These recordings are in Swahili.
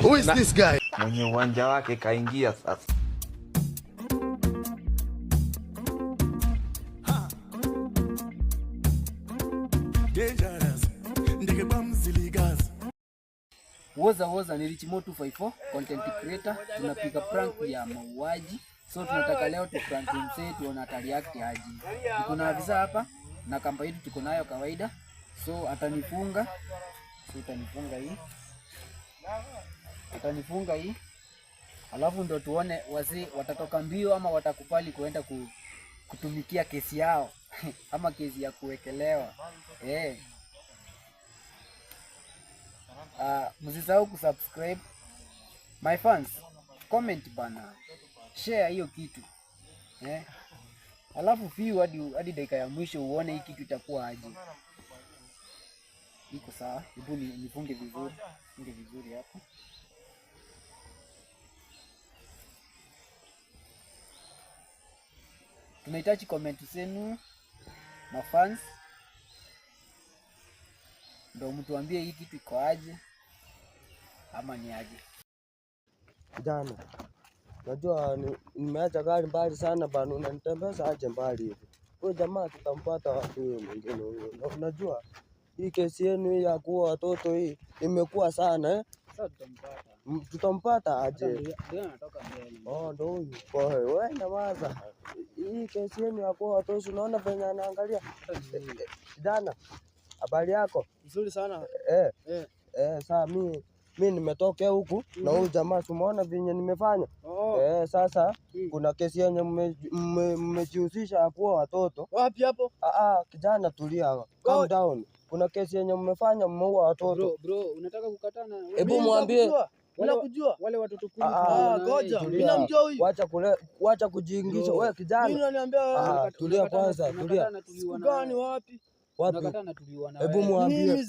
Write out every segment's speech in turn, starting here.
Who is this guy? Mwenye uwanja wake kaingia sasa. Woza ni Richmo 254 content creator, tunapiga prank ya mauaji. So tunataka leo tu prank mse tuone atareact aje. Tuko na visa hapa na kamba yetu tuko nayo kawaida. So atanifunga. Atanifunga hii. Alafu ndo tuone wazee watatoka mbio ama watakubali kuenda kutumikia kesi yao ama kesi ya kuwekelewa. Msisahau kusubscribe. My fans, comment bana. Share hiyo kitu. Alafu view hadi dakika ya mwisho uone hii kitu itakuwa aje. Iko sawa? Hebu nifunge vizuri. Funge vizuri hapo. Tunahitaji comment zenu na fans. Ndio mtuambie hii kitu iko aje ama ni aje. Jana najua nimeacha gari mbali sana bana, unanitembeza aje mbali hivi? Huyo jamaa tutampata wapi huyo mwingine huyo? Unajua hii kesi yenu hii ya kuua watoto hii imekuwa sana Sasa tutampata aje? Ndio anatoka mbele. Ndio huyu. Kwa hiyo wewe nyamaza. Hii kesi yenu ya kuua watoto unaona venye anaangalia. Jana habari yako? Nzuri sana. Sasa mimi nimetokea huku na huyu jamaa tumeona venye nimefanya. Sasa kuna kesi yenye mmejihusisha hapo watoto. Wapi hapo? Kijana tulia. Calm down. Kuna kesi yenye mmefanya mmeua watoto. Bro, unataka kukatana? Hebu mwambie Unakujua wale watoto 10. Ngoja. Mimi namjua huyu. Wacha kujiingisha. Wewe kijana. Mimi unaniambia tulia kwanza, tulia. Gani wapi? Hebu mwambie.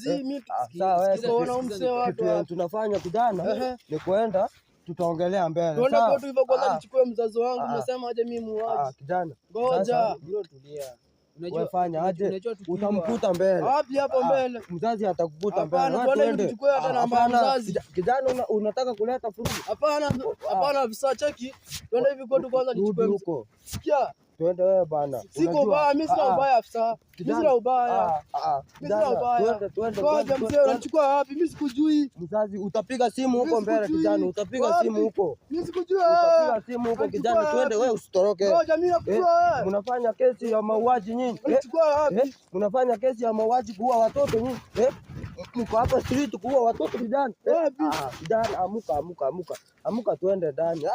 Sawa wewe, tunafanya kijana ni kuenda tutaongelea mbele. Tuende kwetu hivyo kwanza nichukue mzazi wangu, unasema aje mimi muuaji. Kijana. Ngoja. Bro tulia. Unajua fanya aje? Utamkuta mbele. Wapi hapo mbele? Mzazi atakukuta mbele. Hapana, tuchukue hata namba mzazi. Kijana unataka kuleta furugu? Hapana, visa cheki. Twende hivi kwetu kwanza nichukue huko. Sikia. Twende wewe bana. Siko ubaya, mimi sina ubaya afisa. Mimi sina ubaya. Mimi sina ubaya. Twende. Ngoja mzee, unachukua wapi? Mimi sikujui. Mzazi utapiga simu huko mbele kijana, utapiga simu huko. Mimi sikujui. Utapiga simu huko kijana, twende wewe usitoroke. Ngoja mimi nakujua wewe. Mnafanya kesi ya mauaji nyinyi. Unachukua wapi? Mnafanya kesi ya mauaji kuua watoto nyinyi. Mko hapa street kuua watoto kijana. Kijana amuka twende ndani.